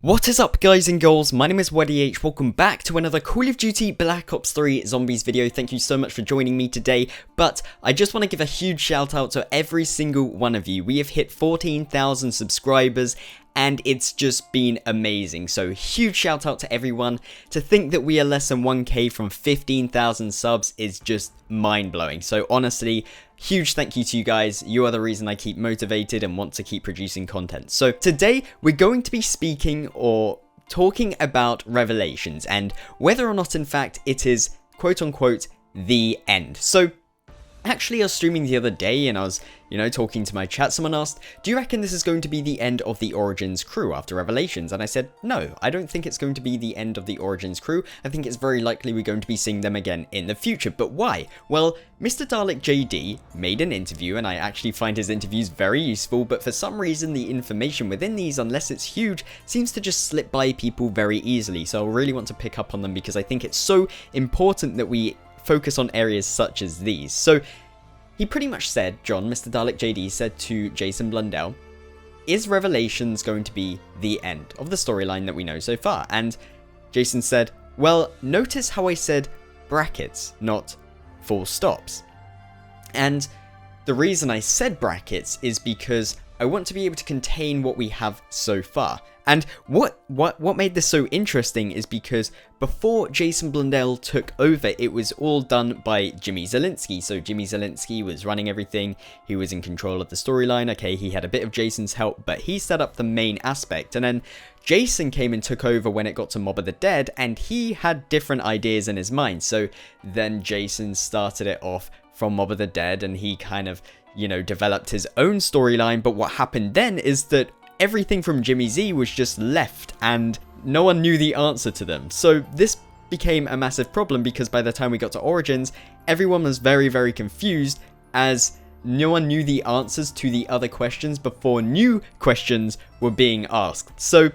What is up, guys and girls? My name is WeddyH. Welcome back to another Call of Duty Black Ops 3 Zombies video. Thank you so much for joining me today, but I just want to give a huge shout out to every single one of you. We have hit 14,000 subscribers and it's just been amazing. So huge shout out to everyone. To think that we are less than 1k from 15,000 subs is just mind-blowing. So honestly, huge thank you to you guys. You are the reason I keep motivated and want to keep producing content. So today we're going to be speaking or talking about Revelations and whether or not in fact it is quote unquote the end. So actually I was streaming the other day and I was, talking to my chat. Someone asked, do you reckon this is going to be the end of the Origins crew after Revelations? And I said, no, I don't think it's going to be the end of the Origins crew. I think it's very likely we're going to be seeing them again in the future. But why? Well, Mr. Dalek JD made an interview and I actually find his interviews very useful, but for some reason the information within these, unless it's huge, seems to just slip by people very easily. So I really want to pick up on them because I think it's so important that we focus on areas such as these. So he pretty much said, Mr. Dalek JD said to Jason Blundell, is Revelations going to be the end of the storyline that we know so far? And Jason said, well, notice how I said brackets, not full stops. And the reason I said brackets is because I want to be able to contain what we have so far. And what made this so interesting is because before Jason Blundell took over, it was all done by Jimmy Zielinski. So Jimmy Zielinski was running everything. He was in control of the storyline. Okay, he had a bit of Jason's help, but he set up the main aspect. And then Jason came and took over when it got to Mob of the Dead, and he had different ideas in his mind. So then Jason started it off from Mob of the Dead, and he kind of, developed his own storyline. But what happened then is that everything from Jimmy Z was just left and no one knew the answer to them. So this became a massive problem because by the time we got to Origins, everyone was very, very confused as no one knew the answers to the other questions before new questions were being asked. So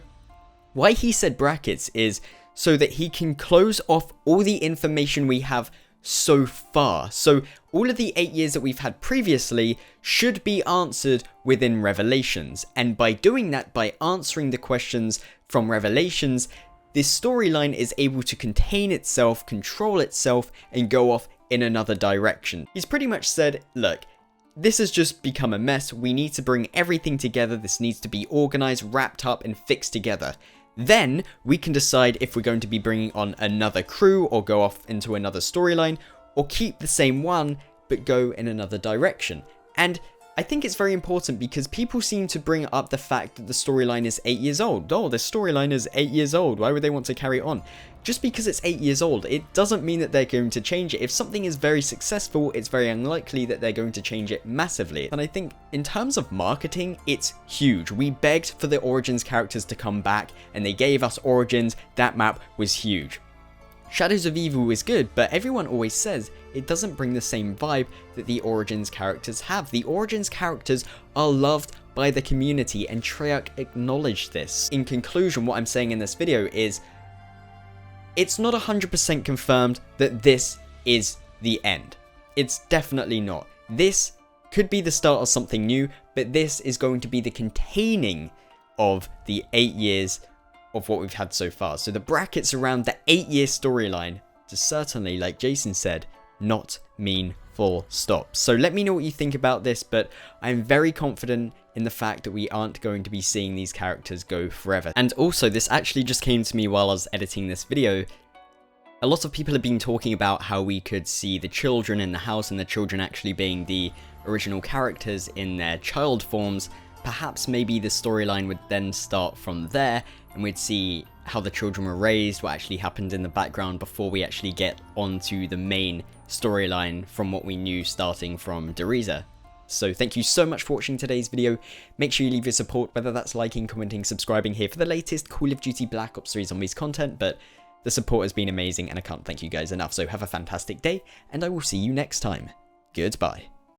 why he said brackets is so that he can close off all the information we have so far. So all of the 8 years that we've had previously should be answered within Revelations, and by doing that, by answering the questions from Revelations, this storyline is able to contain itself, control itself, and go off in another direction. He's pretty much said, look, this has just become a mess. We need to bring everything together. This needs to be organized, wrapped up, and fixed together. Then we can decide if we're going to be bringing on another crew or go off into another storyline, or keep the same one but go in another direction. And I think it's very important because people seem to bring up the fact that the storyline is 8 years old. Oh, the storyline is 8 years old. Why would they want to carry it on? Just because it's 8 years old, it doesn't mean that they're going to change it. If something is very successful, it's very unlikely that they're going to change it massively. And I think in terms of marketing, it's huge. We begged for the Origins characters to come back and they gave us Origins. That map was huge. Shadows of Evil is good, but everyone always says it doesn't bring the same vibe that the Origins characters have. The Origins characters are loved by the community and Treyarch acknowledged this. In conclusion, what I'm saying in this video is it's not 100% confirmed that this is the end. It's definitely not. This could be the start of something new, but this is going to be the containing of the 8 years of what we've had so far. So the brackets around the 8-year storyline to certainly, like Jason said, not mean full stop. So let me know what you think about this, but I'm very confident in the fact that we aren't going to be seeing these characters go forever. And also, this actually just came to me while I was editing this video. A lot of people have been talking about how we could see the children in the house and the children actually being the original characters in their child forms. Perhaps maybe the storyline would then start from there and we'd see how the children were raised, what actually happened in the background before we actually get onto the main storyline from what we knew starting from Deriza. So thank you so much for watching today's video. Make sure you leave your support, whether that's liking, commenting, subscribing here for the latest Call of Duty Black Ops 3 Zombies content, but the support has been amazing and I can't thank you guys enough. So have a fantastic day and I will see you next time. Goodbye.